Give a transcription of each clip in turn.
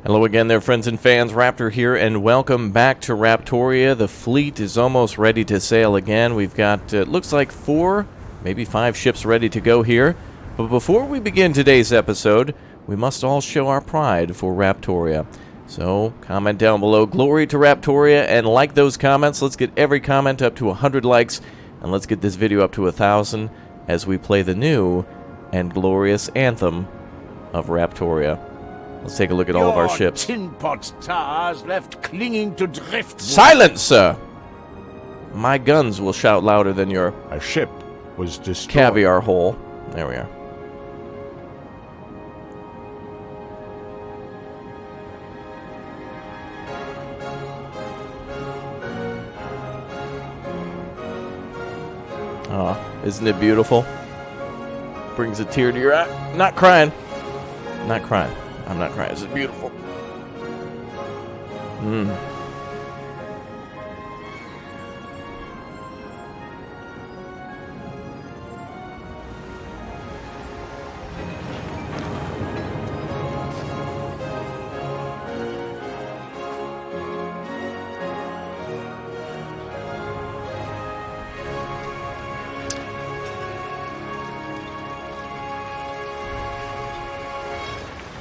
Hello again there, friends and fans. Raptor here, and welcome back to Raptoria. The fleet is almost ready to sail again. We've got, it looks like 4, maybe 5 ships ready to go here. But before we begin today's episode, we must all show our pride for Raptoria. So, comment down below, glory to Raptoria, and like those comments. Let's get every comment up to 100 likes, and let's get this video up to 1,000 as we play the new and glorious anthem of Raptoria. Let's take a look at all of our ships. Tin pot tars left clinging to driftwood. Silence, sir! My guns will shout louder than your A ship was destroyed. caviar hole. There we are. Oh, isn't it beautiful? Brings a tear to your eye. Not crying. Not crying. I'm not crying. This is beautiful.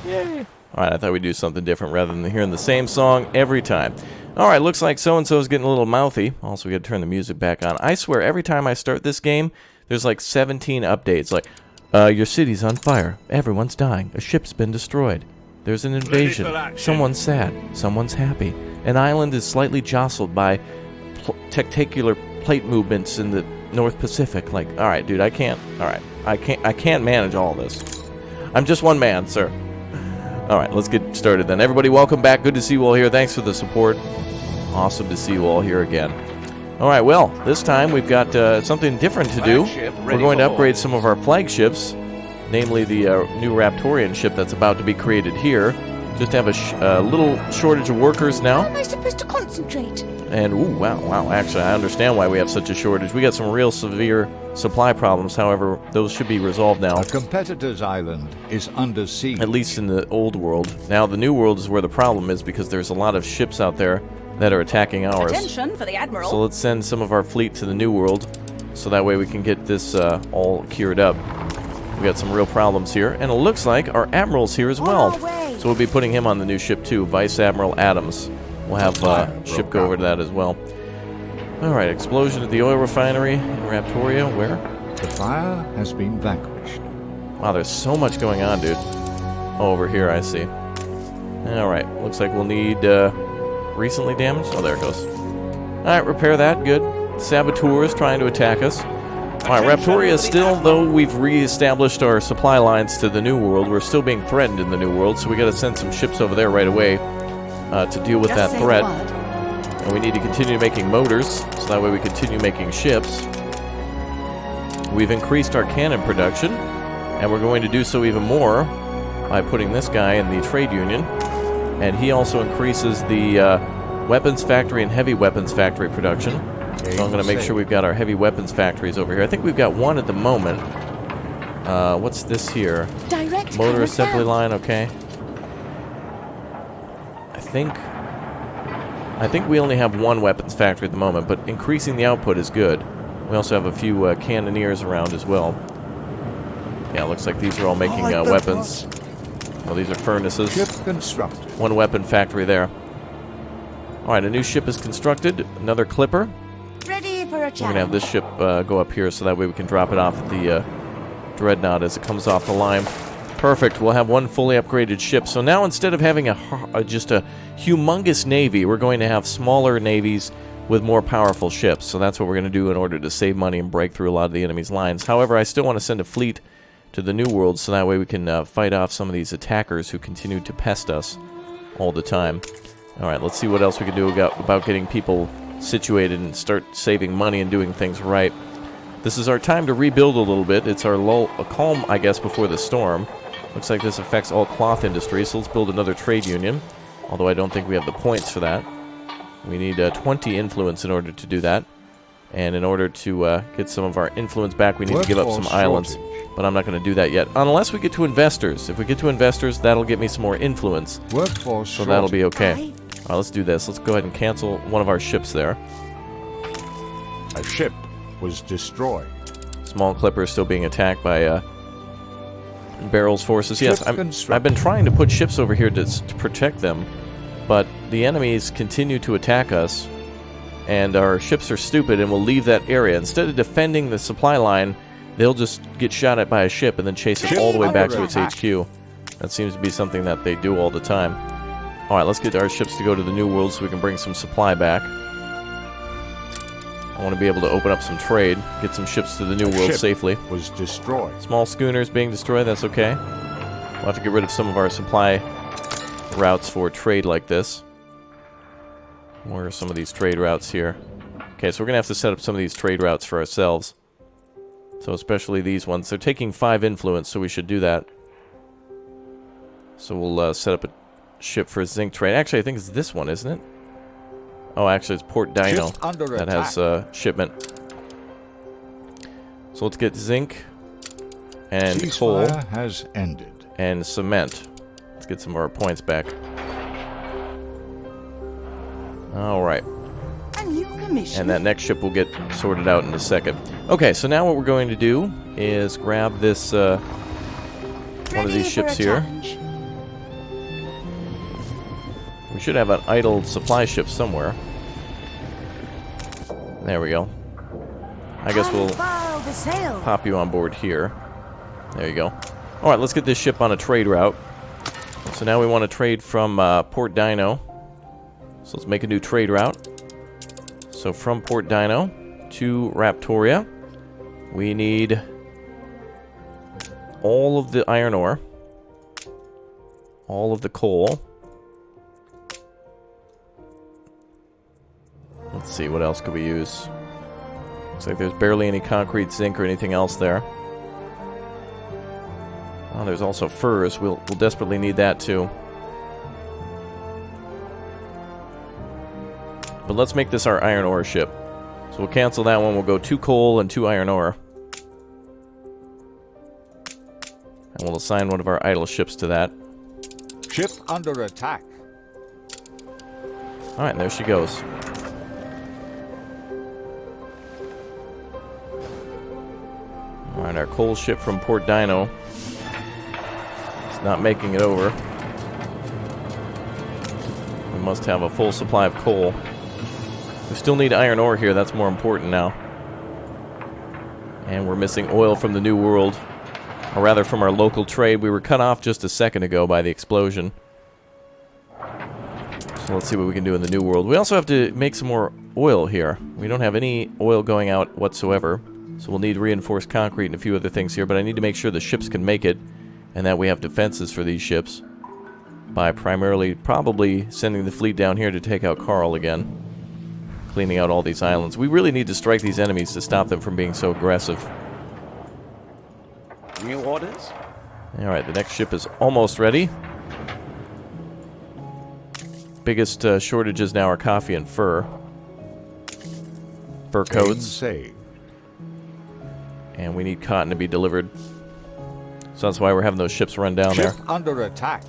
Yay. Alright, I thought we'd do something different rather than hearing the same song every time. Alright, looks like so-and-so's getting a little mouthy. Also, we gotta turn the music back on. I swear, every time I start this game, there's like 17 updates. Like, your city's on fire. Everyone's dying. A ship's been destroyed. There's an invasion. Someone's sad. Someone's happy. An island is slightly jostled by tectacular plate movements in the North Pacific. Like, alright, dude, I can't. Alright, I can't manage all this. I'm just one man, sir. Alright, let's get started then. Everybody, welcome back. Good to see you all here. Thanks for the support. Awesome to see you all here again. Alright, well, this time we've got something different to do. We're going to upgrade some of our flagships, namely the new Raptorian ship that's about to be created here. Just have a little shortage of workers now. How am I supposed to concentrate? And, ooh, wow. Actually, I understand why we have such a shortage. We got some real severe supply problems. However, those should be resolved now. A competitor's island is under siege. At least in the old world. Now, the new world is where the problem is because there's a lot of ships out there that are attacking ours. Attention for the Admiral. So let's send some of our fleet to the new world so that way we can get this all cured up. We got some real problems here. And it looks like our Admiral's here as well. So we'll be putting him on the new ship too, Vice Admiral Adams. We'll have ship go over to that as well. Alright, explosion at the oil refinery in Raptoria. Where? The fire has been vanquished. Wow, there's so much going on, dude. Oh, over here, I see. Alright, looks like we'll need recently damaged. Oh, there it goes. Alright, repair that. Good. Saboteurs trying to attack us. Alright, Raptoria still, though we've re-established our supply lines to the new world, we're still being threatened in the new world, so we gotta send some ships over there right away to deal with that threat. And we need to continue making motors, so that way we continue making ships. We've increased our cannon production, and we're going to do so even more by putting this guy in the trade union. And he also increases the weapons factory and heavy weapons factory production. So I'm going to make sure we've got our heavy weapons factories over here. I think we've got one at the moment. What's this here? Direct Motor power assembly down. line, okay. I think we only have one weapons factory at the moment, but increasing the output is good. We also have a few cannoneers around as well. Yeah, it looks like these are all making weapons. Oh, these are furnaces. Ship constructed. One weapon factory there. Alright, a new ship is constructed. Another clipper. Ready for a We're going to have challenge. this ship go up here so that way we can drop it off at the Dreadnought as it comes off the line. Perfect. We'll have one fully upgraded ship. So now instead of having just a humongous navy, we're going to have smaller navies with more powerful ships. So that's what we're going to do in order to save money and break through a lot of the enemy's lines. However, I still want to send a fleet to the new world so that way we can fight off some of these attackers who continue to pest us all the time. Alright, let's see what else we can do about getting people situated and start saving money and doing things right. This is our time to rebuild a little bit. It's our a calm, I guess, before the storm. Looks like this affects all cloth industries, so let's build another trade union. Although I don't think we have the points for that. We need 20 influence in order to do that. And in order to get some of our influence back, we need to give up some Workforce islands. shortage. But I'm not going to do that yet. Unless we get to investors. If we get to investors, that'll get me some more influence. Workforce So that'll be shortage. okay. All right, let's do this. Let's go ahead and cancel one of our ships there. A ship was destroyed. Small Clipper is still being attacked by Barrel's forces. Yes, Ship I've constructed. been trying to put ships over here to protect them, but the enemies continue to attack us, and our ships are stupid and will leave that area. Instead of defending the supply line, they'll just get shot at by a ship and then chase it Ship all the way back to under its attack. HQ. That seems to be something that they do all the time. Alright, let's get our ships to go to the New World so we can bring some supply back. I want to be able to open up some trade, get some ships to the New World Ship safely. was destroyed. Small schooners being destroyed, that's okay. We'll have to get rid of some of our supply routes for trade like this. Where are some of these trade routes here? Okay, so we're going to have to set up some of these trade routes for ourselves. So especially these ones. They're taking 5 influence, so we should do that. So we'll set up a ship for zinc trade. Actually, I think it's this one, isn't it? Oh, actually, it's Port Dino Ship under that has shipment. So let's get zinc and coal Ceasefire has ended. and cement. Let's get some of our points back. Alright. A new commission. And that next ship will get sorted out in a second. Okay, so now what we're going to do is grab this one of Ready these for ships a here. challenge. We should have an idle supply ship somewhere. There we go. I guess we'll Unfurl the sail. pop you on board here. There you go. Alright, let's get this ship on a trade route. So now we want to trade from Port Dino. So let's make a new trade route. So from Port Dino to Raptoria, we need all of the iron ore, all of the coal. Let's see, what else could we use? Looks like there's barely any concrete, zinc, or anything else there. Oh, there's also furs. We'll desperately need that too. But let's make this our iron ore ship. So we'll cancel that one. We'll go 2 coal and 2 iron ore. And we'll assign one of our idle ships to that. Ship under attack. Alright, there she goes. Alright, our coal ship from Port Dino. It's not making it over. We must have a full supply of coal. We still need iron ore here, that's more important now. And we're missing oil from the New World. Or rather from our local trade. We were cut off just a second ago by the explosion. So let's see what we can do in the New World. We also have to make some more oil here. We don't have any oil going out whatsoever. So we'll need reinforced concrete and a few other things here. But I need to make sure the ships can make it. And that we have defenses for these ships. By primarily, probably sending the fleet down here to take out Carl again. Cleaning out all these islands. We really need to strike these enemies to stop them from being so aggressive. New orders? Alright, the next ship is almost ready. Biggest shortages now are coffee and fur. Fur Gain coats. saved. And we need cotton to be delivered. So that's why we're having those ships run down Ship there. under attack.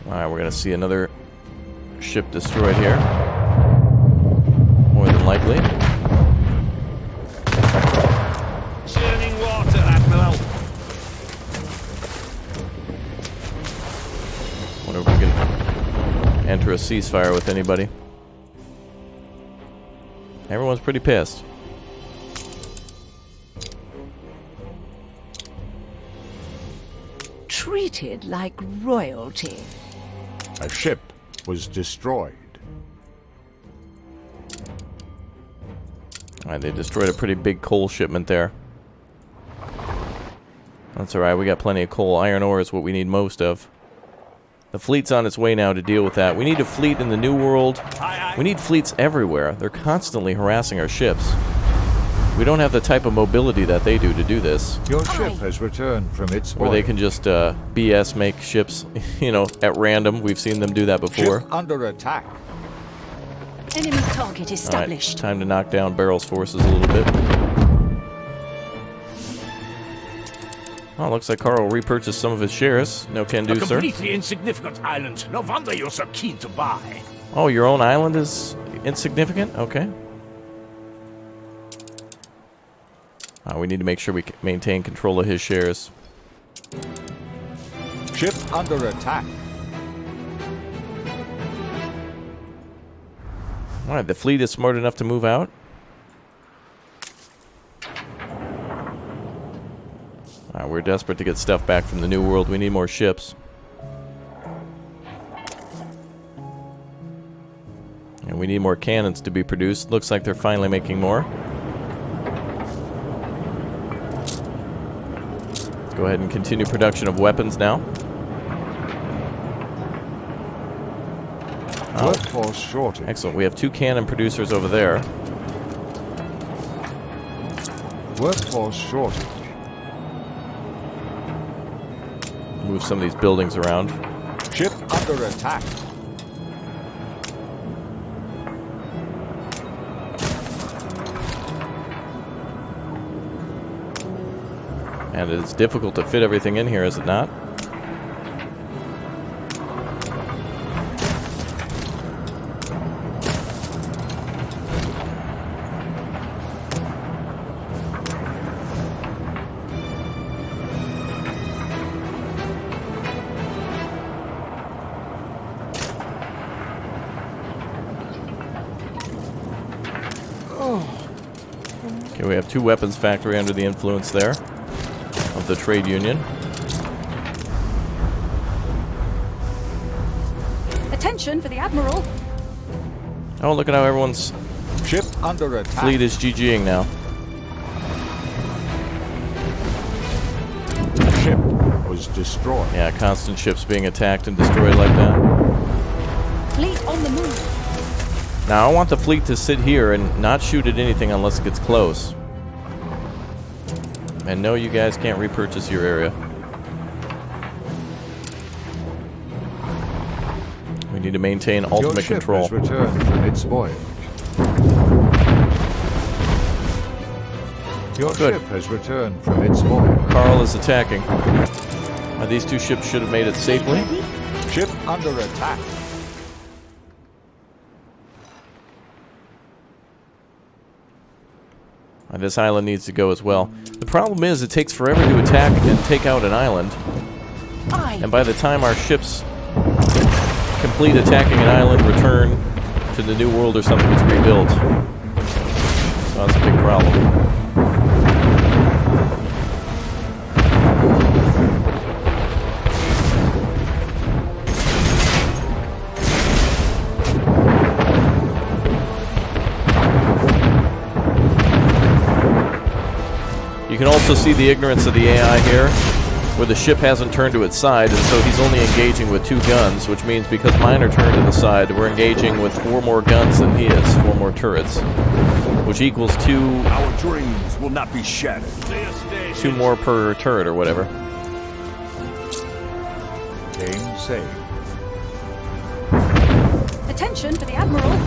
Alright, we're going to see another ship destroyed here. More than likely. Churning water, Admiral. Wonder if we can enter a ceasefire with anybody. Everyone's pretty pissed. Treated like royalty. A ship was destroyed. Alright, they destroyed a pretty big coal shipment there. That's alright, we got plenty of coal. Iron ore is what we need most of. The fleet's on its way now to deal with that. We need a fleet in the New World. Aye, aye. We need fleets everywhere. They're constantly harassing our ships. We don't have the type of mobility that they do to do this. Your ship has returned from its Where they voyage. can just BS make ships, you know, at random. We've seen them do that before. Ship under attack. Enemy target All right, established. time to knock down Barrel's forces a little bit. Oh, looks like Carl repurchased some of his shares. No can do, A sir. completely insignificant island. No wonder you're so keen to buy. Oh, your own island is insignificant? Okay. We need to make sure we maintain control of his shares. Ship under attack. All right, the fleet is smart enough to move out. All right, we're desperate to get stuff back from the New World. We need more ships. And we need more cannons to be produced. Looks like they're finally making more. Let's go ahead and continue production of weapons now. Oh, Workforce shortage. excellent. We have 2 cannon producers over there. Workforce shortage. Move some of these buildings around. Ship under attack. And it's difficult to fit everything in here, is it not? Okay, we have 2 weapons factory under the influence there of the trade union. Attention for the Admiral. Oh, look at how everyone's Ship under attack. fleet is GGing now. Ship was destroyed. Yeah, constant ships being attacked and destroyed like that. Fleet on the move. Now, I want the fleet to sit here and not shoot at anything unless it gets close. And no, you guys can't repurchase your area. We need to maintain Your ultimate ship control. has returned from its voyage. Your Good. ship has returned from its voyage. Carl is attacking. These 2 ships should have made it safely. Ship under attack. This island needs to go as well. The problem is it takes forever to attack and take out an island. And by the time our ships complete attacking an island, return to the New World or something that's rebuilt. So that's a big problem. You can also see the ignorance of the AI here, where the ship hasn't turned to its side, and so he's only engaging with 2 guns, which means because mine are turned to the side, we're engaging with 4 more guns than he is, 4 more turrets, which equals 2 Our dreams will not be shattered. more per turret or whatever. Game saved. Attention for the Admiral.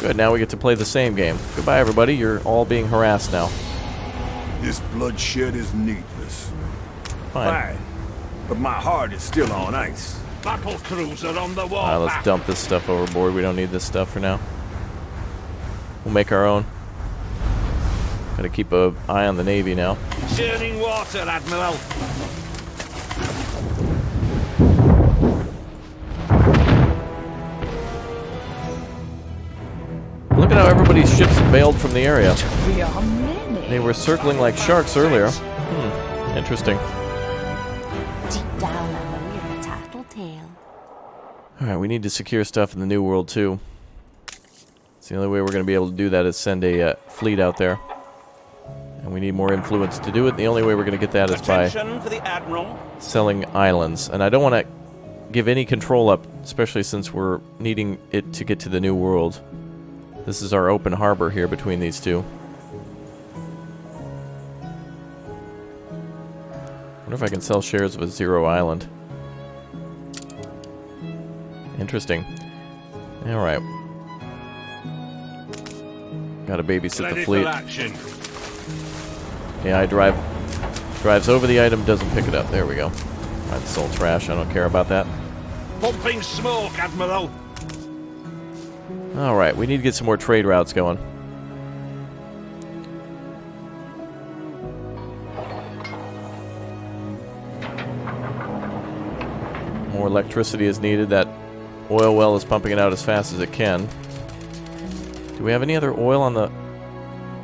Good, now we get to play the same game. Goodbye, everybody. You're all being harassed now. This bloodshed is needless. Fine. Fine. But my heart is still on ice. Battle cruiser on the wall. Alright, let's dump this stuff overboard. We don't need this stuff for now. We'll make our own. Gotta keep an eye on the Navy now. Churning water, Admiral. Look at how everybody's ships bailed from the area. We are many. They were circling like sharks earlier. Interesting. Deep down on the we're tattletale. Alright, we need to secure stuff in the New World, too. It's the only way we're going to be able to do that is send a fleet out there. And we need more influence to do it. The only way we're going to get that is by Attention for the Admiral. selling islands. And I don't want to give any control up, especially since we're needing it to get to the New World. This is our open harbor here between these two. Wonder if I can sell shares of a Zero Island. Interesting. Alright. Gotta babysit the fleet. AI drives over the item, doesn't pick it up. There we go. That's all trash. I don't care about that. Pumping smoke, Admiral. Alright, we need to get some more trade routes going. More electricity is needed. That oil well is pumping it out as fast as it can. Do we have any other oil on the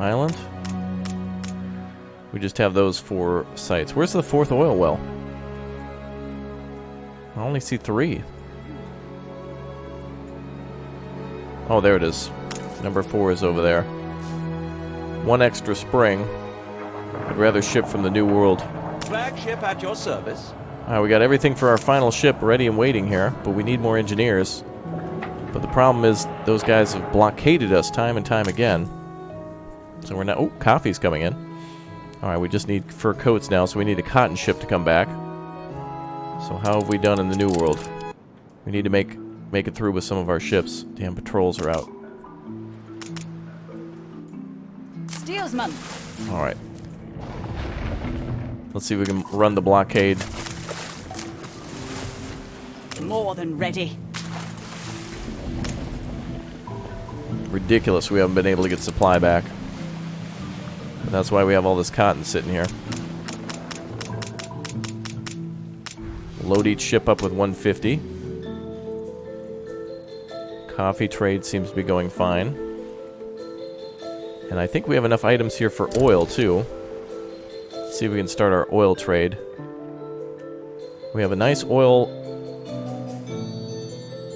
island? We just have those 4 sites. Where's the 4th oil well? I only see 3. Oh, there it is. Number 4 is over there. 1 extra spring. I'd rather ship from the New World. Flagship at your service. Alright, we got everything for our final ship ready and waiting here, but we need more engineers. But the problem is, those guys have blockaded us time and time again. So we're now... Oh, coffee's coming in. Alright, we just need fur coats now, so we need a cotton ship to come back. So how have we done in the New World? We need to make it through with some of our ships. Damn, patrols are out. Steersman. Alright. Let's see if we can run the blockade. More than ready. Ridiculous we haven't been able to get supply back. And that's why we have all this cotton sitting here. Load each ship up with 150. Coffee trade seems to be going fine. And I think we have enough items here for oil, too. Let's see if we can start our oil trade. We have a nice oil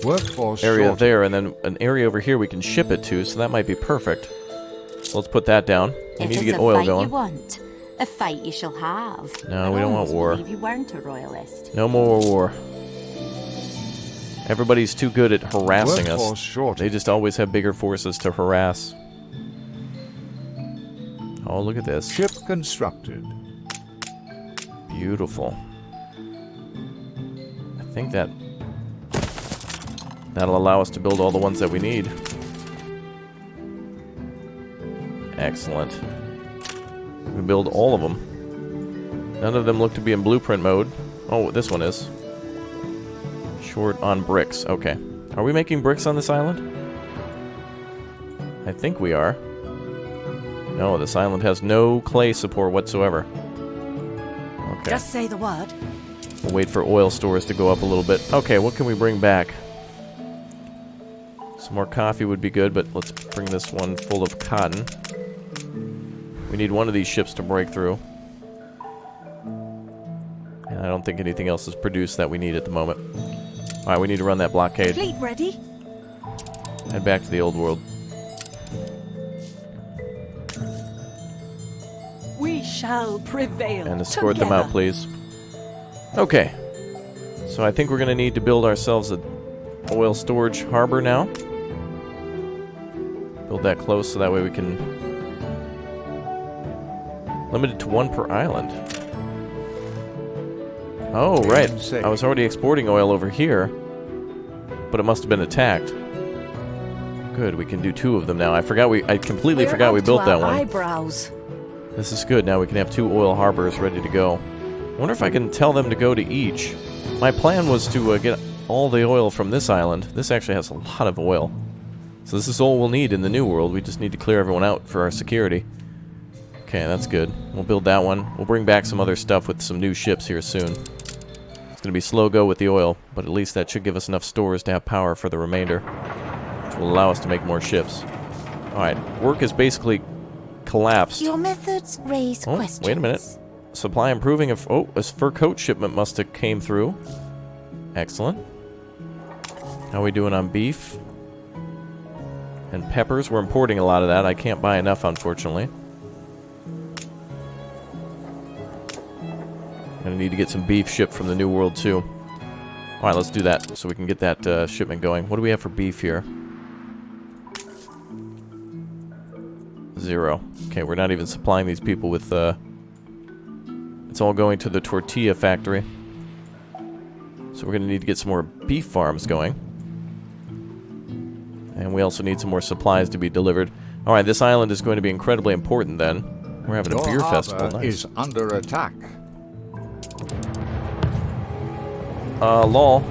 Workforce area shortage. there, and then an area over here we can ship it to, so that might be perfect. So let's put that down. We need to get oil going. You want, a fight you shall have. No, we don't want war. Believe you weren't a royalist. No more war. Everybody's too good at harassing Workforce us. shortage. They just always have bigger forces to harass. Oh, look at this. Ship constructed. Beautiful. I think that'll allow us to build all the ones that we need. Excellent. We build all of them. None of them look to be in blueprint mode. Oh, this one is. Short on bricks. Okay. Are we making bricks on this island? I think we are. No, this island has no clay support whatsoever. Okay. Just say the word. We'll wait for oil stores to go up a little bit. Okay, what can we bring back? Some more coffee would be good, but let's bring this one full of cotton. We need one of these ships to break through. And I don't think anything else is produced that we need at the moment. Alright, we need to run that blockade. Fleet ready. Head back to the old world. We shall prevail. And escort them out, please. Okay. So I think we're going to need to build ourselves an oil storage harbor now. Build that close so that way we can... Limited to 1 per island. Oh, right. I was already exporting oil over here. But it must have been attacked. Good, we can do 2 of them now. I completely forgot we built that one. Eyebrows. This is good. Now we can have 2 oil harbors ready to go. I wonder if I can tell them to go to each. My plan was to get all the oil from this island. This actually has a lot of oil. So this is all we'll need in the New World. We just need to clear everyone out for our security. Okay, that's good. We'll build that one. We'll bring back some other stuff with some new ships here soon. It's going to be slow go with the oil, but at least that should give us enough stores to have power for the remainder, which will allow us to make more ships. Alright, work is basically collapsed. Your methods raise questions. Wait a minute. Supply improving. Oh, a fur coat shipment must have came through. Excellent. How are we doing on beef? And peppers. We're importing a lot of that. I can't buy enough, unfortunately. Gonna need to get some beef shipped from the New World, too. Alright, let's do that so we can get that shipment going. What do we have for beef here? 0. Okay, we're not even supplying these people with, it's all going to the tortilla factory. So we're going to need to get some more beef farms going. And we also need some more supplies to be delivered. Alright, this island is going to be incredibly important then. We're having a Your beer harbor festival. Nice. is under attack. Lol.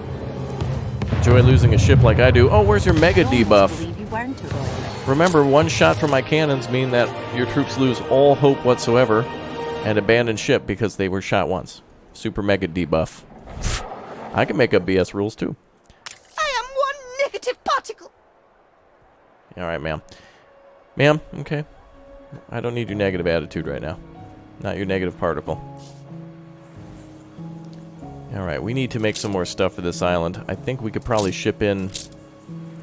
Enjoy losing a ship like I do. Oh, where's your mega debuff? Believe you weren't a royalist. Remember, one shot from my cannons mean that your troops lose all hope whatsoever and abandon ship because they were shot once. Super mega debuff. I can make up BS rules too. I am one negative particle. Alright, ma'am. Ma'am, okay. I don't need your negative attitude right now. Not your negative particle. Alright, we need to make some more stuff for this island. I think we could probably ship in...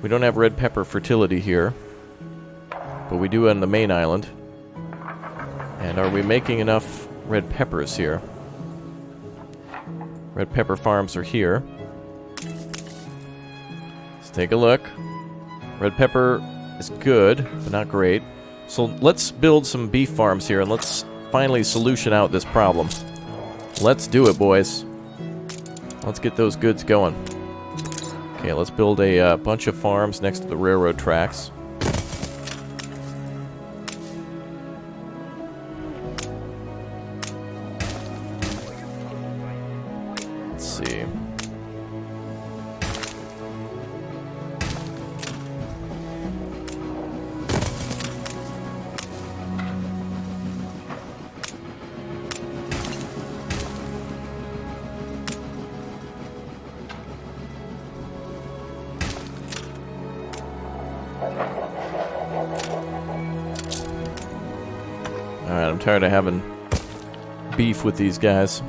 We don't have red pepper fertility here. But we do on the main island. And are we making enough red peppers here? Red pepper farms are here. Let's take a look. Red pepper is good, but not great. So let's build some beef farms here, and let's finally solution out this problem. Let's do it, boys. Let's get those goods going. Okay, let's build a bunch of farms next to the railroad tracks. Let's see. Alright, I'm tired of having beef with these guys.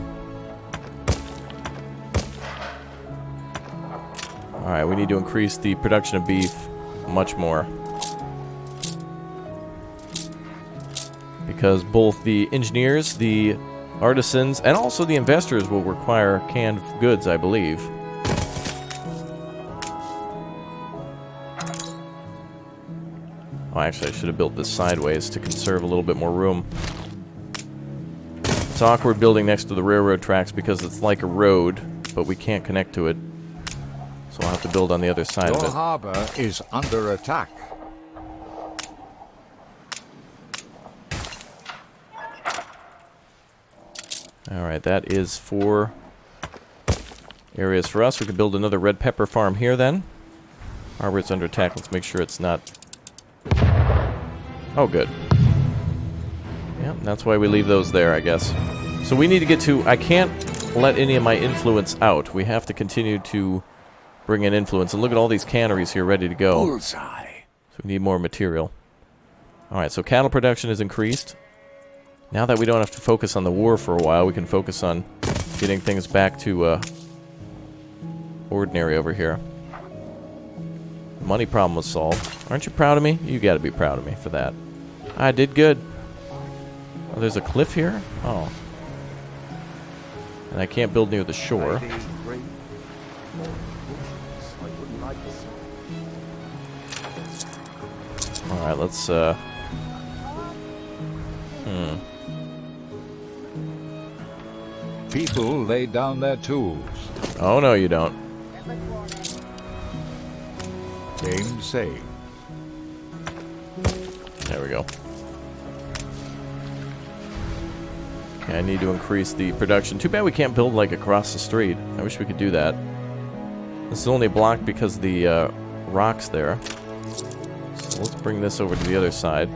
Alright, we need to increase the production of beef much more. Because both the engineers, the artisans, and also the investors will require canned goods, I believe. Oh, actually, I should have built this sideways to conserve a little bit more room. It's awkward building next to the railroad tracks because it's like a road, but we can't connect to it. So I'll have to build on the other side of Your it. harbor is under attack. Alright, that is 4 areas for us. We can build another red pepper farm here then. Harbor's under attack. Let's make sure it's not... Oh, good. Yeah, that's why we leave those there, I guess. So we need to get to... I can't let any of my influence out. We have to continue to bring in influence. And look at all these canneries here ready to go. Bullseye. So we need more material. Alright, so cattle production is increased. Now that we don't have to focus on the war for a while, we can focus on getting things back to ordinary over here. The money problem was solved. Aren't you proud of me? You gotta be proud of me for that. I did good. Oh, there's a cliff here? Oh. And I can't build near the shore. Alright, let's, People lay down their tools. Oh, no, you don't. Game saved. There we go. Okay, I need to increase the production. Too bad we can't build, like, across the street. I wish we could do that. This is only blocked because of the rocks there. So let's bring this over to the other side.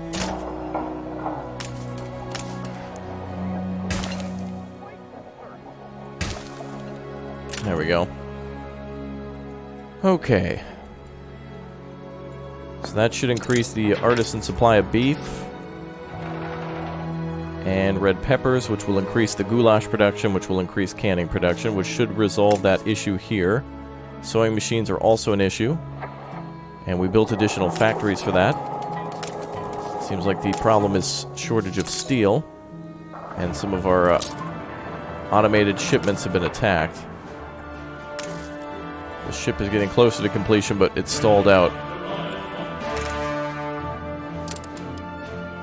There we go. Okay. So that should increase the artisan supply of beef. And red peppers, which will increase the goulash production, which will increase canning production, which should resolve that issue here. Sewing machines are also an issue. And we built additional factories for that. Seems like the problem is shortage of steel. And some of our automated shipments have been attacked. The ship is getting closer to completion, but it's stalled out.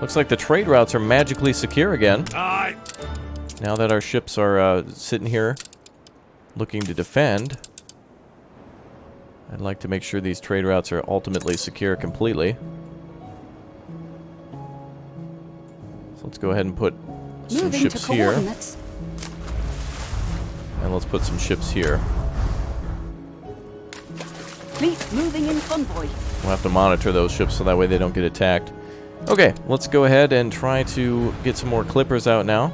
Looks like the trade routes are magically secure again. Aye. Now that our ships are sitting here looking to defend, I'd like to make sure these trade routes are ultimately secure completely. So let's go ahead and put some Moving ships to here. coordinates. And let's put some ships here. Fleet moving in convoy. We'll have to monitor those ships so that way they don't get attacked. Okay, let's go ahead and try to get some more clippers out now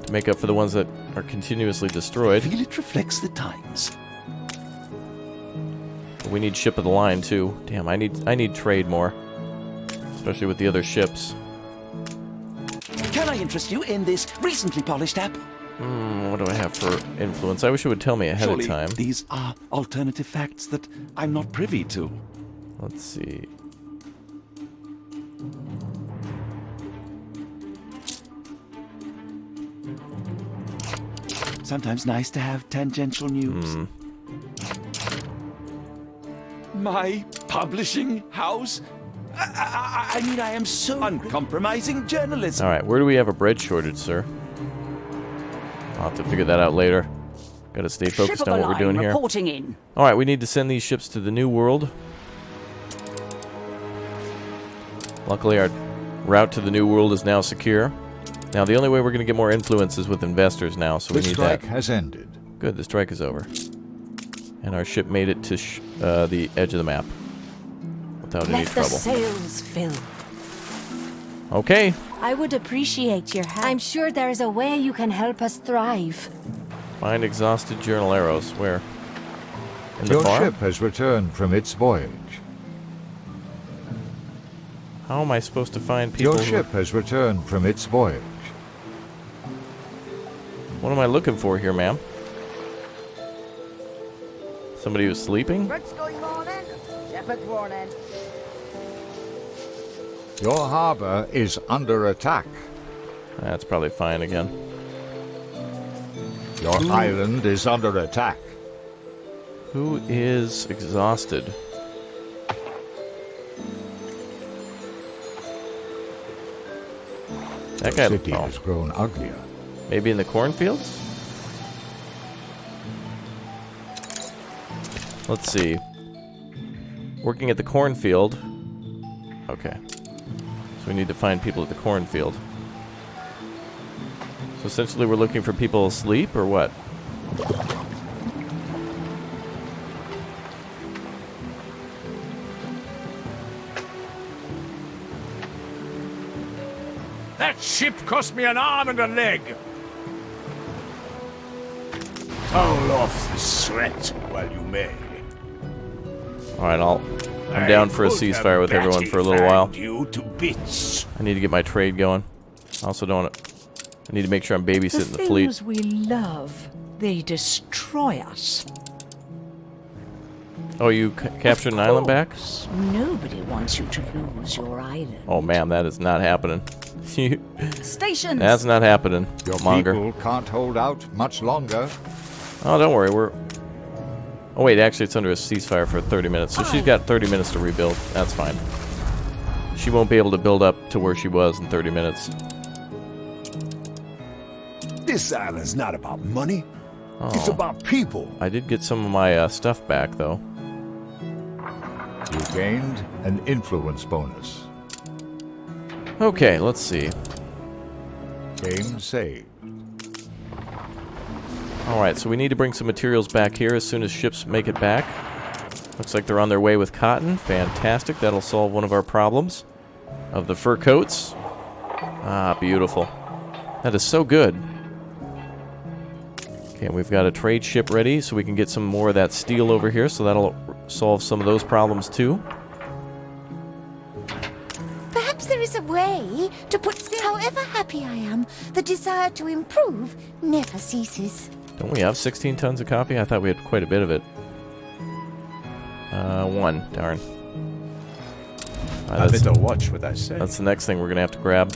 to make up for the ones that are continuously destroyed. Feel it reflects the times. We need ship of the line too. Damn, I need trade more, especially with the other ships. Can I interest you in this recently polished app? What do I have for influence? I wish it would tell me ahead Surely of time. these are alternative facts that I'm not privy to. Let's see. Sometimes nice to have tangential news. My publishing house? I mean, I am so uncompromising journalism. All right, where do we have a bread shortage, sir? I'll have to figure that out later. Got to stay focused on what we're doing here. Reporting in. All right, we need to send these ships to the New World. Luckily, our route to the New World is now secure. Now, the only way we're going to get more influence is with investors now, so we The need strike that. has ended. Good, the strike is over. And our ship made it to the edge of the map without any Let the trouble. sails fill. Okay, I would appreciate your help. I'm sure there is a way you can help us thrive. find exhausted journal arrows. Where? In the Your farm? ship has returned from its voyage. How am I supposed to find people? Your ship has returned from its voyage. What am I looking for here, ma'am? Somebody who's sleeping? What's going on in? Shepherd warning. Your harbor is under attack. That's probably fine again. Your island is under attack. Who is exhausted? That guy. The city Oh, has grown uglier. maybe in the cornfields? Let's see. Working at the cornfield. Okay. So we need to find people at the cornfield. So essentially we're looking for people asleep, or what? That ship cost me an arm and a leg. Hold off the sweat while you may. Alright, I'm down for a ceasefire with everyone for a little while. You to bits. I need to get my trade going. I also don't want to... I need to make sure I'm babysitting the fleet. things we love, they destroy us. Oh, you captured an island back? Course, nobody wants you to lose your island. Oh, ma'am, that is not happening. Stations. That's not happening, Your Monger. people can't hold out much longer. Oh, don't worry, we're... Oh, wait, actually, it's under a ceasefire for 30 minutes, so she's got 30 minutes to rebuild. That's fine. She won't be able to build up to where she was in 30 minutes. This island's not about money. It's Oh, about people. I did get some of my stuff back, though. You gained an influence bonus. Okay, let's see. Game saved. Alright, so we need to bring some materials back here as soon as ships make it back. Looks like they're on their way with cotton. Fantastic. That'll solve one of our problems of the fur coats. Ah, beautiful. That is so good. Okay, we've got a trade ship ready, so we can get some more of that steel over here, so that'll solve some of those problems too. Perhaps there is a way to put... However happy I am, the desire to improve never ceases. Don't we have 16 tons of coffee? I thought we had quite a bit of it. One. Darn. I better watch what I say. That's the next thing we're going to have to grab.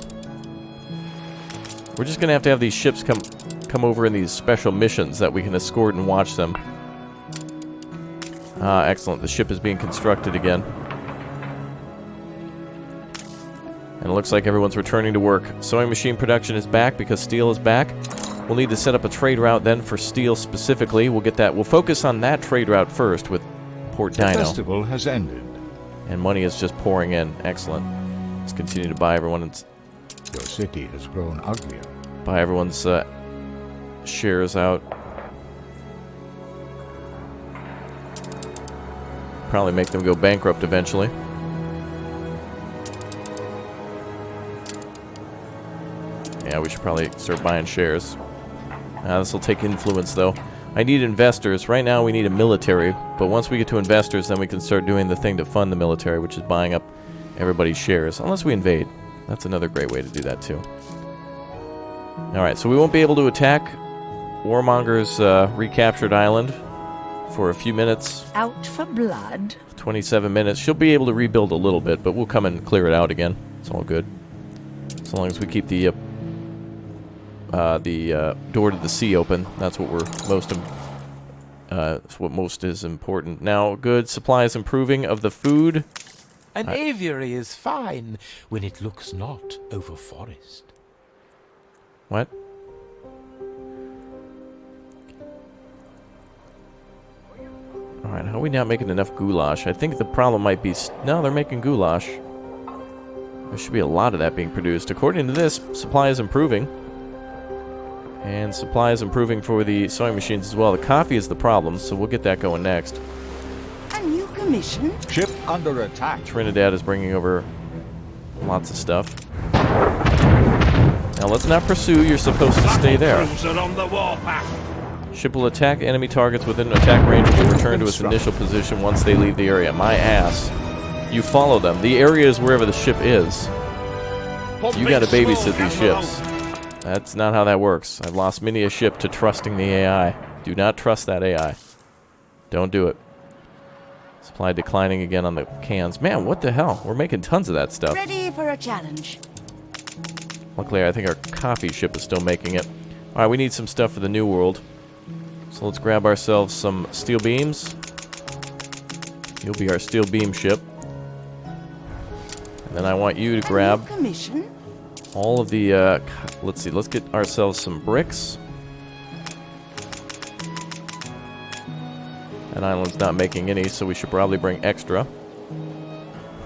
We're just going to have these ships come over in these special missions that we can escort and watch them. Ah, excellent. The ship is being constructed again. And looks like everyone's returning to work. Sewing machine production is back because steel is back. We'll need to set up a trade route then for steel specifically. We'll get that. We'll focus on that trade route first with Port The Dino. festival has ended. And money is just pouring in. Excellent. Let's continue to buy everyone's Your city has grown uglier. shares out. Probably make them go bankrupt eventually. Yeah, we should probably start buying shares. This will take influence, though. I need investors. Right now, we need a military. But once we get to investors, then we can start doing the thing to fund the military, which is buying up everybody's shares. Unless we invade. That's another great way to do that, too. Alright, so we won't be able to attack Warmonger's recaptured island for a few minutes. Out for blood. 27 minutes. She'll be able to rebuild a little bit, but we'll come and clear it out again. It's all good. As long as we keep the door to the sea open. That's what we're that's what most is important. Now, good. Supplies improving of the food. An aviary is fine when it looks not over forest. What? Alright, how are we not making enough goulash? I think the problem might be... No, they're making goulash. There should be a lot of that being produced. According to this, supply is improving. And supply is improving for the sewing machines as well. The coffee is the problem, so we'll get that going next. A new commission? Ship under attack. Trinidad is bringing over lots of stuff. Now let's not pursue. You're supposed to stay there. Cruiser on the warpath. Ship will attack enemy targets within attack range and will return to its initial position once they leave the area. My ass. You follow them. The area is wherever the ship is. You gotta babysit these ships. That's not how that works. I've lost many a ship to trusting the AI. Do not trust that AI. Don't do it. Supply declining again on the cans. Man, what the hell? We're making tons of that stuff. Ready for a challenge. Luckily, I think our coffee ship is still making it. Alright, we need some stuff for the New World. So let's grab ourselves some steel beams. You'll be our steel beam ship. And then I want you to grab Commission? all of the, let's see, let's get ourselves some bricks. That island's not making any, so we should probably bring extra.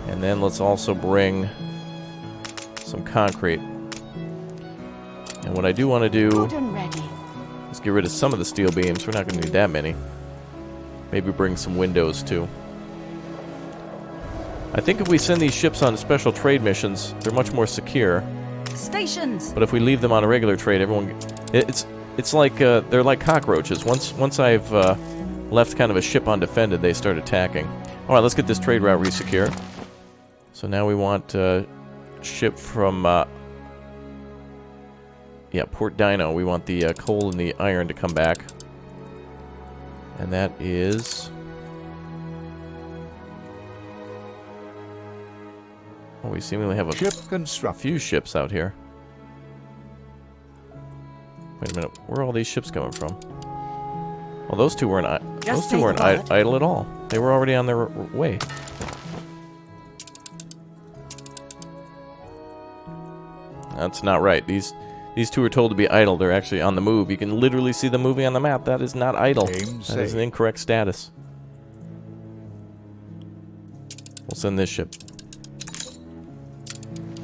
And then let's also bring some concrete. And what I do want to do Good and ready. is get rid of some of the steel beams. We're not going to need that many. Maybe bring some windows, too. I think if we send these ships on special trade missions, they're much more secure. Stations! But if we leave them on a regular trade, everyone... It's like, they're like cockroaches. Once I've left kind of a ship undefended, they start attacking. Alright, let's get this trade route re-secure. So now we want ship from... yeah, Port Dino. We want the coal and the iron to come back. And that is... Oh, we seemingly have a Ship constructed. few ships out here. Wait a minute, where are all these ships coming from? Well, those two weren't idle at all. They were already on their way. That's not right. These two are told to be idle. They're actually on the move. You can literally see them moving on the map. That is not idle. That is an incorrect status. We'll send this ship.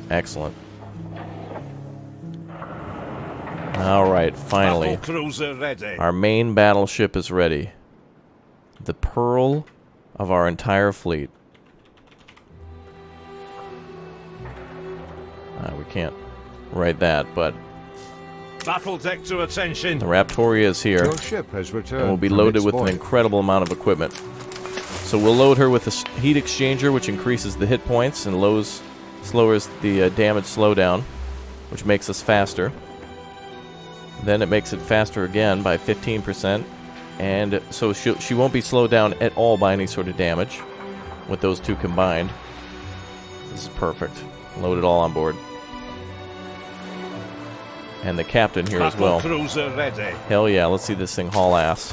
Excellent. Alright, finally. Battle cruiser ready. Our main battleship is ready. The pearl of our entire fleet. We can't write that, but Battle deck to attention. the Raptoria is here. Your ship has returned. And will be from loaded its with an voyage. incredible amount of equipment. So we'll load her with a heat exchanger, which increases the hit points and lowers the damage slowdown, which makes us faster. Then it makes it faster again by 15%, and so she won't be slowed down at all by any sort of damage with those two combined. This is perfect. Load it all on board. And the captain here as well. Battle cruiser ready. Hell yeah, let's see this thing haul ass.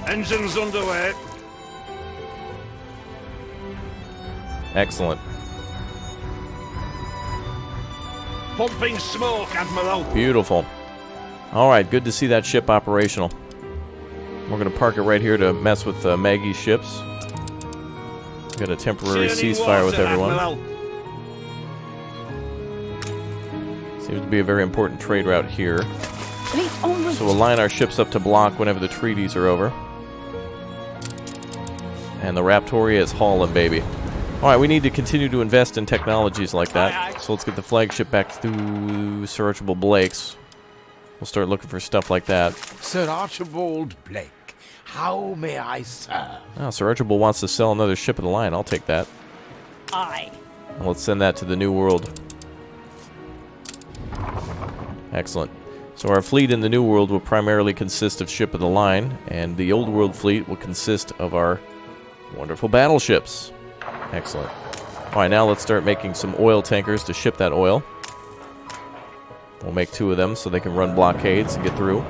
Engines underway. Excellent. Pumping smoke, Admiral. Beautiful. All right, good to see that ship operational. We're going to park it right here to mess with Maggie's ships. Got a temporary ceasefire with everyone. Admiral. Seems to be a very important trade route here. Fleet en route. So we'll line our ships up to block whenever the treaties are over. And the Raptoria is hauling, baby. Alright, we need to continue to invest in technologies like that. So let's get the flagship back through Sir Archibald Blake's. We'll start looking for stuff like that. Sir Archibald Blake, how may I serve? Oh, Sir Archibald wants to sell another ship of the line. I'll take that. Aye. And let's send that to the New World. Excellent. So our fleet in the New World will primarily consist of ship of the line, and the Old World fleet will consist of our wonderful battleships. Excellent. Alright, now let's start making some oil tankers to ship that oil. We'll make 2 of them so they can run blockades and get through.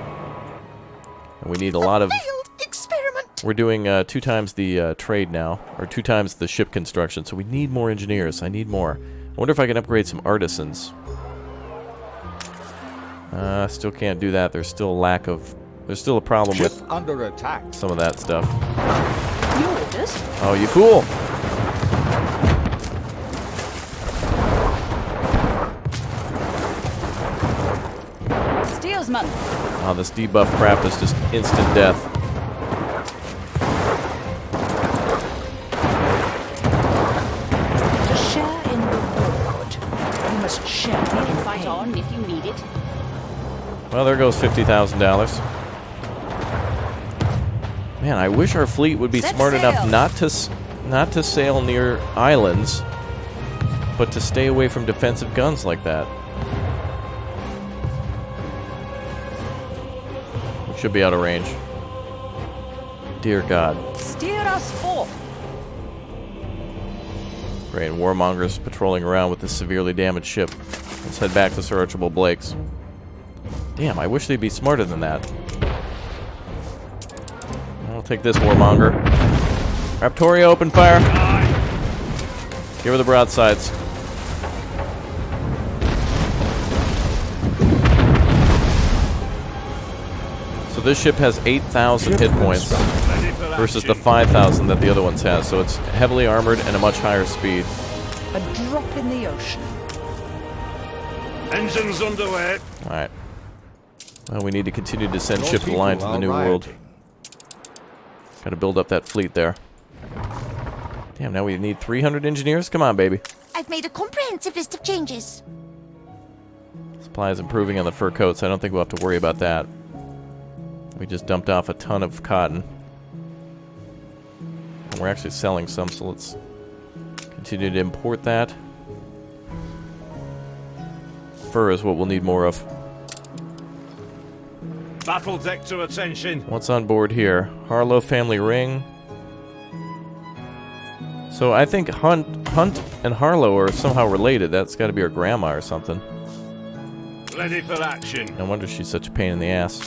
And we need a lot of... Failed experiment. We're doing 2 times the trade now, or 2 times the ship construction, so we need more engineers. I need more. I wonder if I can upgrade some artisans. Still can't do that. There's still a lack of... There's still a problem Ship with under attack. some of that stuff. Your orders? Oh, you fool! Steelsman. Oh, this debuff crap is just instant death. To share in the reward, you must share We in can the fight pain. on if you need it. Well, there goes $50,000. Man, I wish our fleet would be Set smart enough sail. not to sail near islands, but to stay away from defensive guns like that. We should be out of range. Dear God. Steer us forth. Great, and Warmonger's patrolling around with this severely damaged ship. Let's head back to Sir Archibald Blake's. Damn, I wish they'd be smarter than that. I'll take this, Warmonger. Raptoria, open fire. Give her the broadsides. So this ship has 8,000 hit points versus the 5,000 that the other ones has. So it's heavily armored and a much higher speed. A drop in the ocean. Engines underway. Alright. Well, we need to continue to send Your ship of the line to people the are New World. rioting. Gotta build up that fleet there. Damn, now we need 300 engineers? Come on, baby. I've made a comprehensive list of changes. Supply is improving on the fur coats. I don't think we'll have to worry about that. We just dumped off a ton of cotton. And we're actually selling some, so let's continue to import that. Fur is what we'll need more of. Battle deck to attention. What's on board here? Harlow family ring. So I think Hunt and Harlow are somehow related. That's got to be her grandma or something. Ready for action. No wonder she's such a pain in the ass.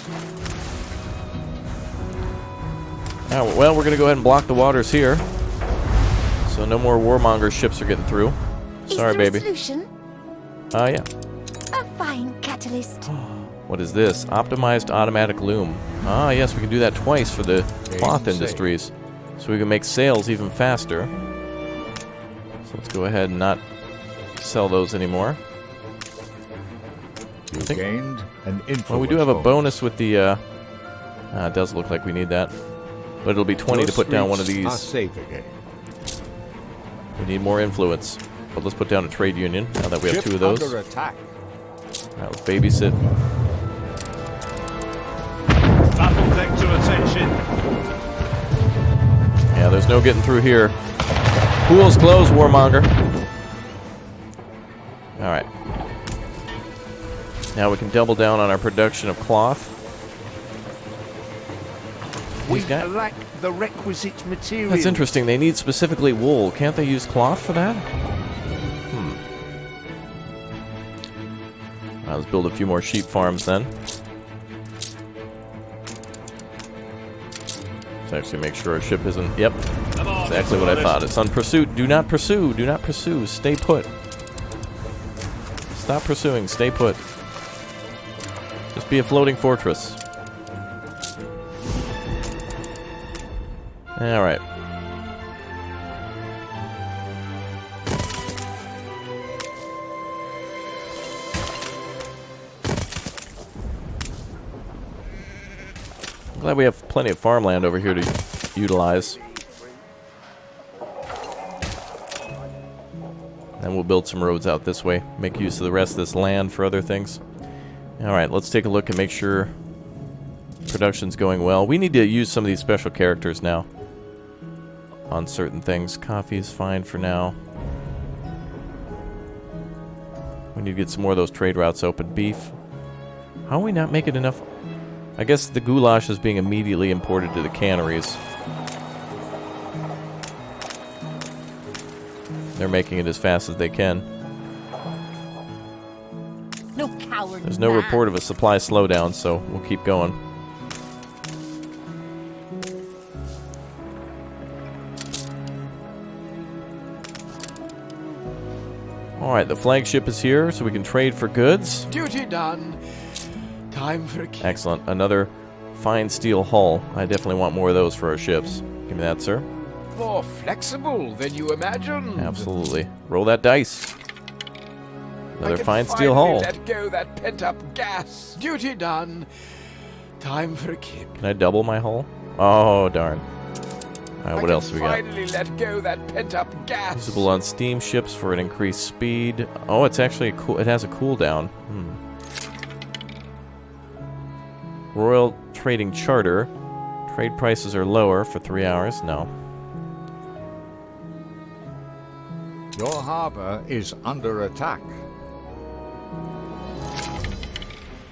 Oh, well, we're going to go ahead and block the waters here. So no more Warmonger ships are getting through. Sorry, Is there baby. a solution? Yeah. A fine catalyst. What is this? Optimized automatic loom. Ah, yes, we can do that twice for the cloth sail. industries. So we can make sails even faster. So let's go ahead and not sell those anymore. You think- gained an influence. Well, we do have a bonus with the, it does look like we need that. But it'll be 20 to put down one of Are these. safe again. We need more influence. But let's put down a trade union, now that we have Ship 2 of those. under attack. Now let's babysit. Battle deck to attention. Yeah, there's no getting through here. Pool's closed, Warmonger. Alright. Now we can double down on our production of cloth. We These guys- lack the requisite material. That's interesting. They need specifically wool. Can't they use cloth for that? Let's build a few more sheep farms then. Let's actually make sure our ship isn't... Yep. exactly what I thought. It's on pursuit. Do not pursue. Do not pursue. Stay put. Stop pursuing. Stay put. Just be a floating fortress. Alright. Glad we have plenty of farmland over here to utilize. And we'll build some roads out this way. Make use of the rest of this land for other things. Alright, let's take a look and make sure production's going well. We need to use some of these special characters now on certain things. Coffee is fine for now. We need to get some more of those trade routes open. Beef. How are we not making enough? I guess the goulash is being immediately imported to the canneries. They're making it as fast as they can. No coward. There's no report of a supply slowdown, so we'll keep going. Alright, the flagship is here, so we can trade for goods. Duty done. Time for a kick. Excellent. Another fine steel hull. I definitely want more of those for our ships. Give me that, sir. More flexible than you imagine. Absolutely. Roll that dice. Another I can fine steel finally hull. let go that pent-up gas. Duty done. Time for a kick. Can I double my hull? Oh, darn. Alright, what else do we got? Finally let go that pent-up gas. Usable on steamships for an increased speed. Oh, it's actually a cool. It has a cooldown. Royal Trading Charter. Trade prices are lower for 3 hours. No. Your harbor is under attack.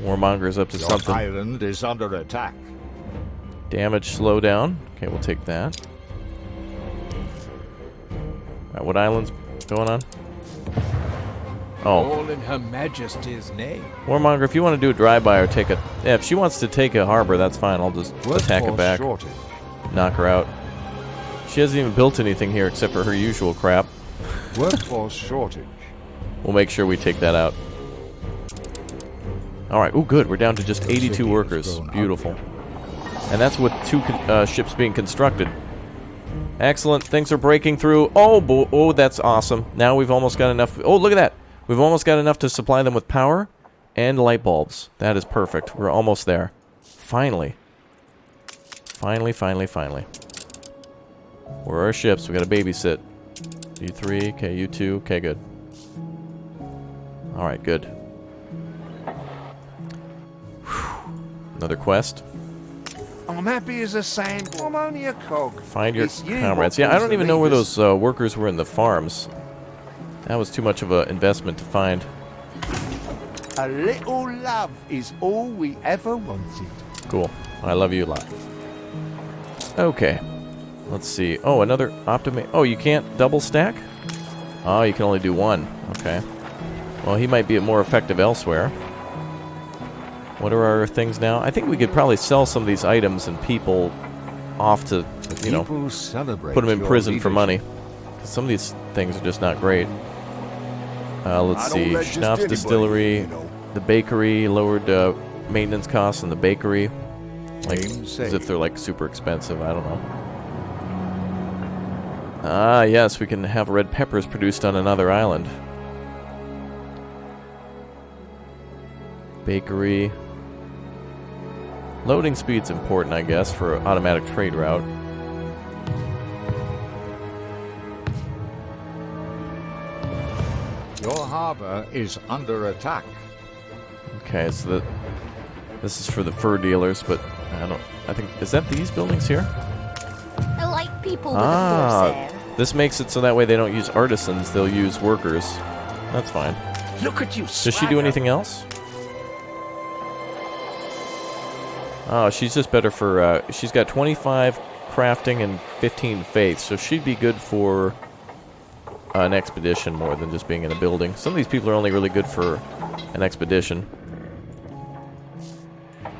Warmonger's up to Your something. island is under attack. Damage slowdown. Okay, we'll take that. Alright, what island's going on? Oh. All in Her Majesty's name. Warmonger, if you want to do a drive-by or take a... Yeah, if she wants to take a harbor, that's fine. I'll just attack it back. Shortage. Knock her out. She hasn't even built anything here except for her usual crap. Workforce shortage. We'll make sure we take that out. Alright, ooh, good. We're down to just 82 workers. Beautiful. And that's with 2 ships being constructed. Excellent. Things are breaking through. Oh, oh, that's awesome. Now we've almost got enough. Oh, look at that. We've almost got enough to supply them with power and light bulbs. That is perfect. We're almost there. Finally. Finally, finally, finally. Where are our ships? We got to babysit. You 3, okay, you 2, okay, good. Alright, good. Whew. Another quest. I'm happy as a sandball. I'm only a cog. Find your It's you comrades. what Yeah, I pulls don't the even know where levers. those workers were in the farms. That was too much of an investment to find. A little love is all we ever wanted. Cool. I love you a lot. Okay. Let's see. Oh, another optimate. Oh, you can't double stack? Oh, you can only do one. Okay. Well, he might be more effective elsewhere. What are our things now? I think we could probably sell some of these items and people off to, you know, People celebrate put them in your prison for leadership. money. 'Cause some of these things are just not great. Let's I don't see. let just Schnapps anybody, Distillery, you know. the bakery, lowered maintenance costs in the bakery. Like, Aim as safe. if they're like super expensive. I don't know. Ah, yes, we can have red peppers produced on another island. Bakery. Loading speed's important, I guess, for an automatic trade route. Your harbor is under attack. Okay, so this is for the fur dealers, but I think, is that these buildings here? I like people with a force air. This makes it so that way they don't use artisans, they'll use workers. That's fine. Look at you, Does she do anything else? Oh, she's just better for, she's got 25 crafting and 15 faith, so she'd be good for an expedition more than just being in a building. Some of these people are only really good for an expedition.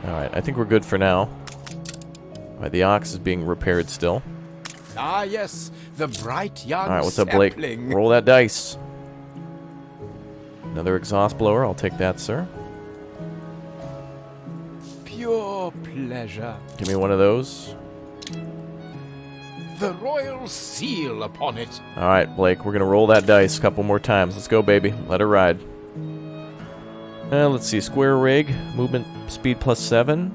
Alright, I think we're good for now. Alright, the ox is being repaired still. Ah, yes. The bright young All right, what's up, Blake? sapling. Roll that dice. Another exhaust blower. I'll take that, sir. Pure pleasure. Give me one of those. The royal seal upon it. All right, Blake, we're going to roll that dice a couple more times. Let's go, baby. Let her ride. Let's see. Square rig. Movement speed +7.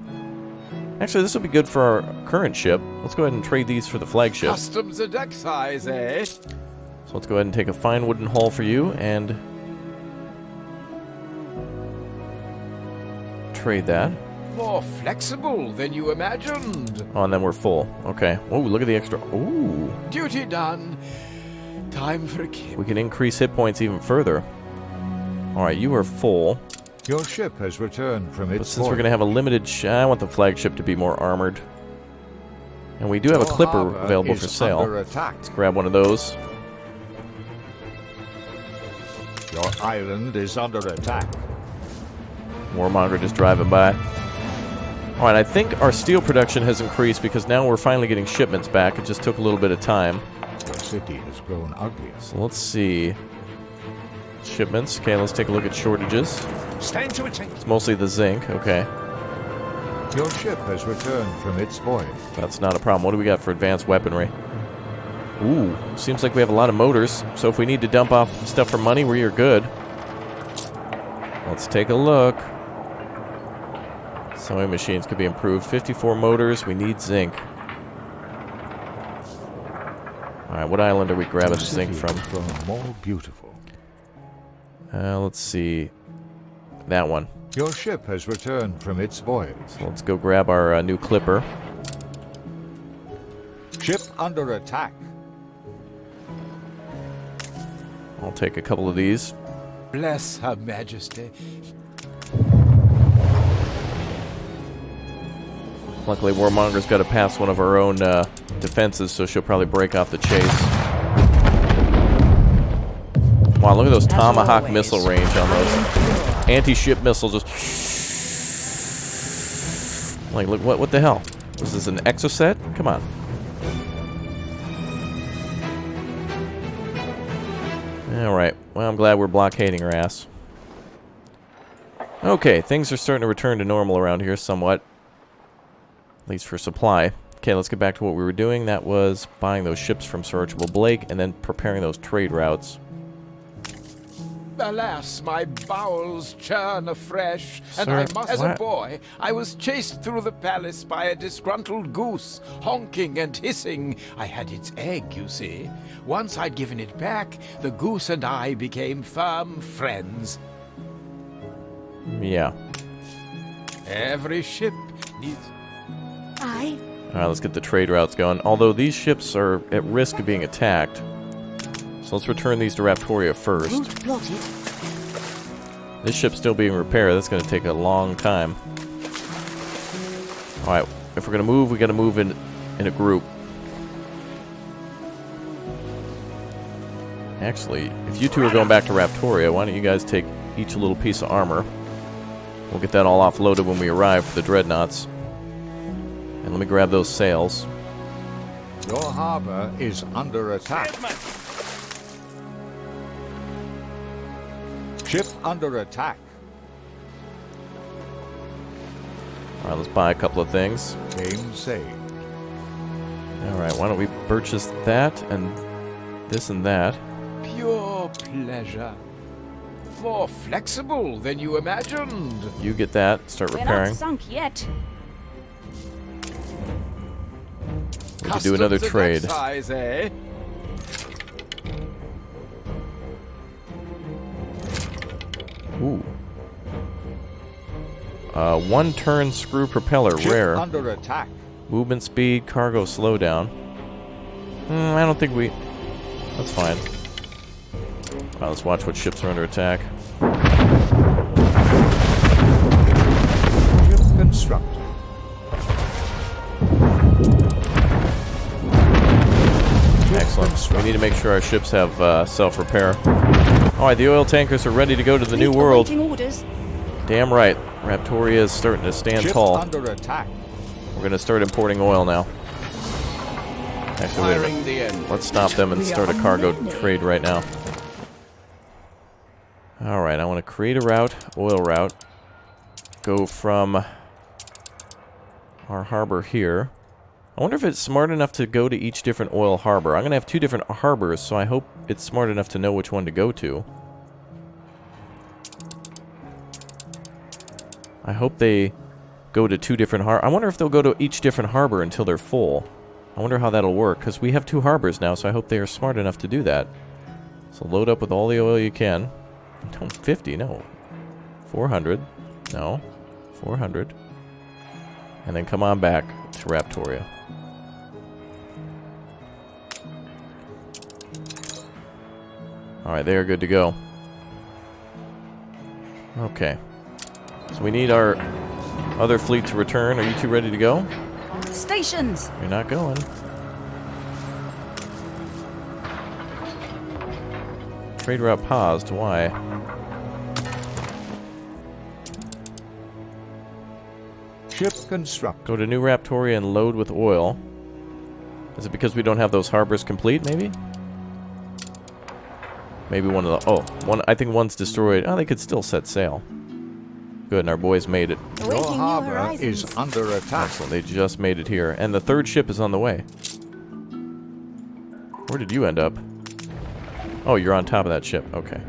Actually, this will be good for our current ship. Let's go ahead and trade these for the flagship. Customs and excise, eh? So let's go ahead and take a fine wooden hull for you and trade that. More flexible than you imagined. Oh, and then we're full. Okay. Oh, look at the extra. Ooh. Duty done. Time for a kip. We can increase hit points even further. All right, you are full. Your ship has returned from But its since we're voyage. going to have a limited... I want the flagship to be more armored. And we do have a Your clipper harbor available is for sale. under attack. Let's grab one of those. Your island is under attack. Warmonger just driving by. Alright, I think our steel production has increased because now we're finally getting shipments back. It just took a little bit of time. Your city has grown uglier. So let's see. Shipments. Okay, let's take a look at shortages. Stand to attention. It's mostly the zinc. Okay, Your ship has returned from its voyage. that's not a problem. What do we got for advanced weaponry? Ooh, seems like we have a lot of motors. So if we need to dump off stuff for money, we are good. Let's take a look. Sewing machines could be improved. 54 motors. We need zinc. Alright, what island are we grabbing Your the zinc city from? has grown more beautiful. Let's see. That one. Your ship has returned from its voyage. So let's go grab our new clipper. Ship under attack. I'll take a couple of these. Bless Her Majesty. Luckily, Warmonger's got to pass one of our own defenses, so she'll probably break off the chase. Wow, look at those Tomahawk missile range on those. Anti-ship missiles just... Like, look, what the hell? Was this an exoset? Come on. Alright, well, I'm glad we're blockading her ass. Okay, things are starting to return to normal around here somewhat. At least for supply. Okay, let's get back to what we were doing. That was buying those ships from Sir Archibald Blake and then preparing those trade routes. Alas, my bowels churn afresh, and Sir, I must... As a what? boy, I was chased through the palace by a disgruntled goose, honking and hissing. I had its egg, you see. Once I'd given it back, the goose and I became firm friends. Yeah. Every ship needs... Alright, let's get the trade routes going. Although these ships are at risk of being attacked. So let's return these to Raptoria first. This ship's still being repaired. That's going to take a long time. Alright, if we're going to move, we got to move in a group. Actually, if you two are going back to Raptoria, why don't you guys take each a little piece of armor. We'll get that all offloaded when we arrive for the dreadnoughts. And let me grab those sails. Your harbor is under attack. Ship under attack. Alright, let's buy a couple of things. Game saved. Alright, why don't we purchase that and this and that. Pure pleasure. More flexible than you imagined. You get that, start repairing. sunk yet. We could do another Customs and trade. excise, eh? Ooh. One turn screw propeller, Ship rare. under attack. Movement speed, cargo slowdown. I don't think we... That's fine. Alright, let's watch what ships are under attack. Ship constructed. Excellent. We need to make sure our ships have self-repair. Alright, the oil tankers are ready to go to the new world. Orders. Damn right. Raptoria is starting to stand Ship tall. under attack. We're going to start importing oil now. Actually, wait a Firing minute. the end. Let's stop them and start a cargo trade right now. Alright, I want to create a route, oil route. Go from our harbor here. I wonder if it's smart enough to go to each different oil harbor. I'm going to have 2 different harbors, so I hope it's smart enough to know which one to go to. I hope they go to 2 different harbors. I wonder if they'll go to each different harbor until they're full. I wonder how that'll work, because we have 2 harbors now, so I hope they are smart enough to do that. So load up with all the oil you can. No, 50, no. 400, no. 400. And then come on back to Raptoria. Alright, they are good to go. Okay. So we need our other fleet to return. Are you 2 ready to go? Stations! You're not going. Trade route paused. Why? Ship construct. Go to New Raptoria and load with oil. Is it because we don't have those harbors complete, maybe? Maybe one of the... Oh, one. I think one's destroyed. Oh, they could still set sail. Good, and our boys made it. Your harbor is under attack. Excellent, they just made it here. And the 3rd ship is on the way. Where did you end up? Oh, you're on top of that ship. Okay.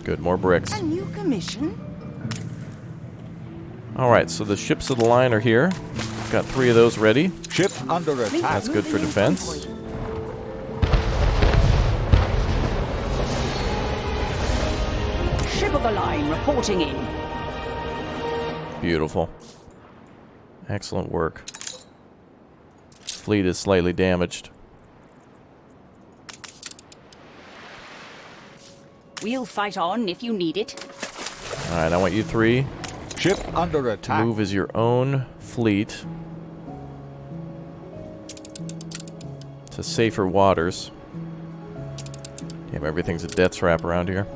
Good, more bricks. A new commission? Alright, so the ships of the line are here. Got 3 of those ready. Ship under attack. That's good for defense. Ship of the line reporting in. Beautiful. Excellent work. Fleet is slightly damaged. We'll fight on if you need it. Alright, I want you 3. Ship under attack. Move as your own fleet to safer waters. Damn, everything's a death trap around here.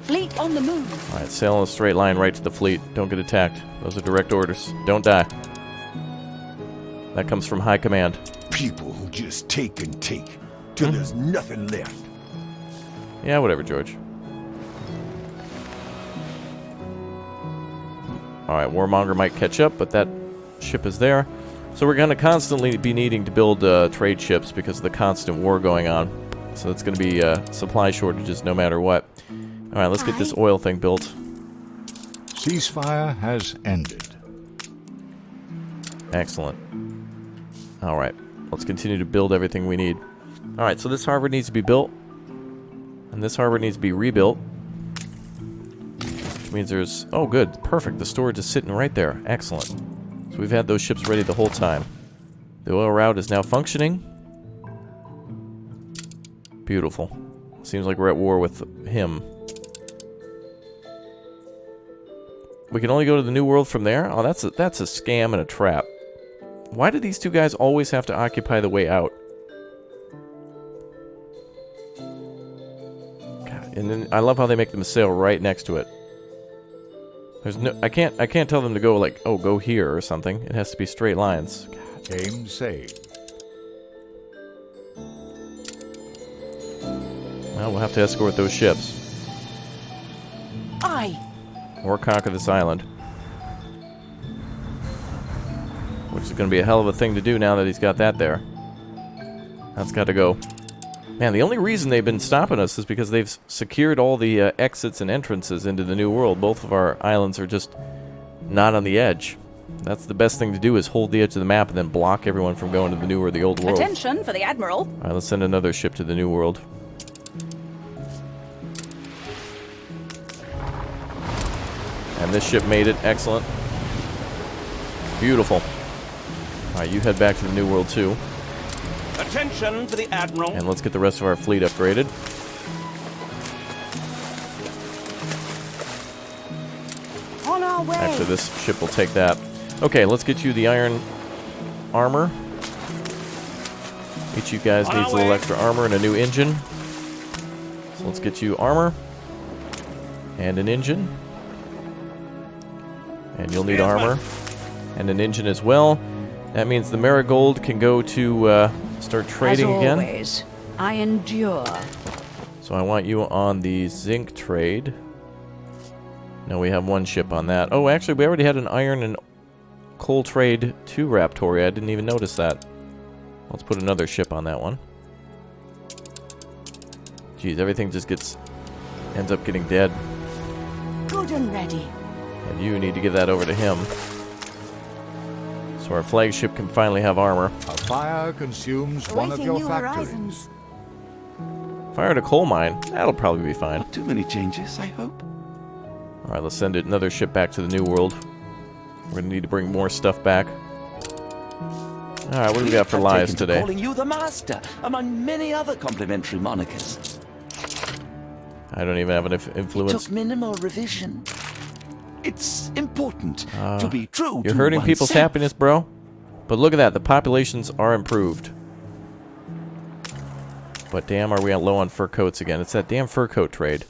Fleet on the move. Alright, sail in a straight line right to the fleet. Don't get attacked. Those are direct orders. Don't die. That comes from high command. People who just take and take till there's nothing left. Yeah, whatever, George. Alright, Warmonger might catch up, but that ship is there. So we're going to constantly be needing to build trade ships because of the constant war going on. So it's going to be supply shortages no matter what. Alright, let's get this oil thing built. Ceasefire has ended. Excellent. Alright, let's continue to build everything we need. Alright, so this harbor needs to be built. And this harbor needs to be rebuilt. Which means there's... Oh, good. Perfect. The storage is sitting right there. Excellent. So we've had those ships ready the whole time. The oil route is now functioning. Beautiful. Seems like we're at war with him. We can only go to the New World from there? Oh, that's a scam and a trap. Why do these 2 guys always have to occupy the way out? God, and then I love how they make them sail right next to it. There's no... I can't tell them to go like, oh, go here or something. It has to be straight lines. God. Game saved. Well, we'll have to escort those ships. Aye. Or conquer this island. Which is going to be a hell of a thing to do now that he's got that there. That's got to go. Man, the only reason they've been stopping us is because they've secured all the exits and entrances into the New World. Both of our islands are just not on the edge. That's the best thing to do, is hold the edge of the map and then block everyone from going to the New or the Old World. Attention for the Admiral. Alright, let's send another ship to the New World. And this ship made it. Excellent. Beautiful. Alright, you head back to the New World too. Attention for the Admiral. And let's get the rest of our fleet upgraded. On our way. Actually, this ship will take that. Okay, let's get you the iron armor. Each of you guys needs a little extra armor and a new engine. So let's get you armor. And an engine. And you'll need armor. And an engine as well. That means the marigold can go to start trading As again. always, I endure. So I want you on the zinc trade. No, we have one ship on that. Oh, actually, we already had an iron and coal trade to Raptoria. I didn't even notice that. Let's put another ship on that one. Jeez, everything just ends up getting dead. Good and ready. And you need to give that over to him. So our flagship can finally have armor. A fire consumes one of Awaiting your new factories. horizons. Fire at a coal mine. That'll probably be fine. Not too many changes, I hope. Alright, let's send another ship back to the New World. We're gonna need to bring more stuff back. Alright, what do we got for I've lies taken to today? calling you the master, among many other complimentary monikers. I don't even have an It influence. took minimal revision. It's important to be true You're to hurting people's oneself. happiness, bro. But look at that, the populations are improved. But damn, are we low on fur coats again? It's that damn fur coat trade.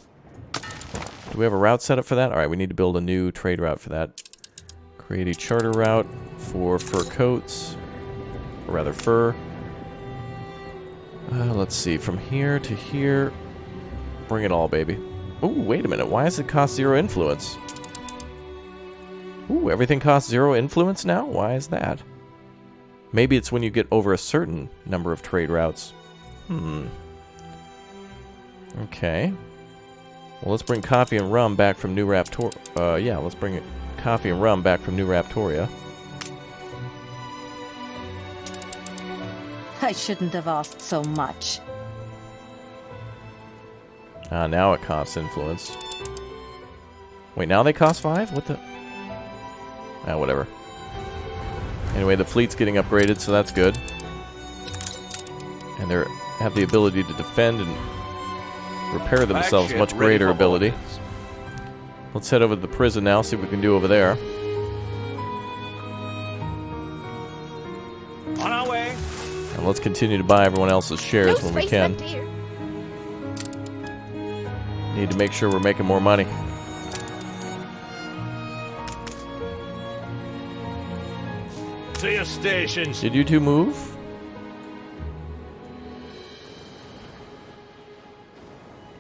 Do we have a route set up for that? Alright, we need to build a new trade route for that. Create a charter route for fur coats. Or rather, fur. Let's see, from here to here. Bring it all, baby. Ooh, wait a minute. Why does it cost 0 influence? Ooh, everything costs 0 influence now? Why is that? Maybe it's when you get over a certain number of trade routes. Okay. Well, let's bring coffee and rum back from New Raptor. Yeah, let's bring coffee and rum back from New Raptoria. I shouldn't have asked so much. Now it costs influence. Wait, now they cost 5? What the? Whatever. Anyway, the fleet's getting upgraded, so that's good. And they have the ability to defend and repair themselves, Flagship much ready greater for ability. orders. Let's head over to the prison now, see what we can do over there. On our way. And let's continue to buy everyone else's shares when we can. Need to make sure we're making more money. To your stations. Did you two move?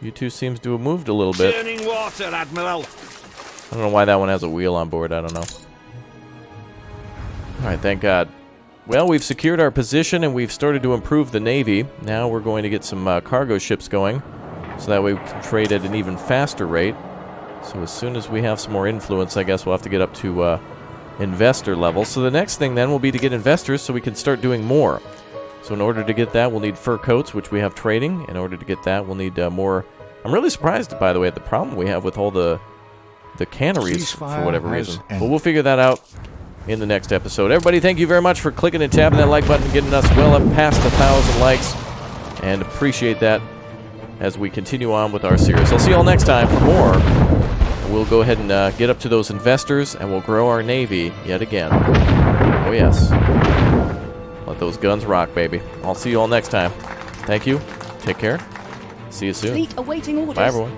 You two seems to have moved a little bit. Churning water, Admiral. I don't know why that one has a wheel on board. I don't know. Alright, thank God. Well, we've secured our position and we've started to improve the Navy. Now we're going to get some cargo ships going. So that way we can trade at an even faster rate. So as soon as we have some more influence, I guess we'll have to get up to investor level. So the next thing then will be to get investors so we can start doing more. So in order to get that, we'll need fur coats, which we have trading. In order to get that, we'll need more... I'm really surprised, by the way, at the problem we have with all the canneries for whatever reason. But we'll figure that out in the next episode. Everybody, thank you very much for clicking and tapping that like button and getting us well up past 1,000 likes. And appreciate that as we continue on with our series. I'll see you all next time for more. We'll go ahead and get up to those investors, and we'll grow our Navy yet again. Oh, yes. Let those guns rock, baby. I'll see you all next time. Thank you. Take care. See you soon. Fleet awaiting orders. Bye, everyone.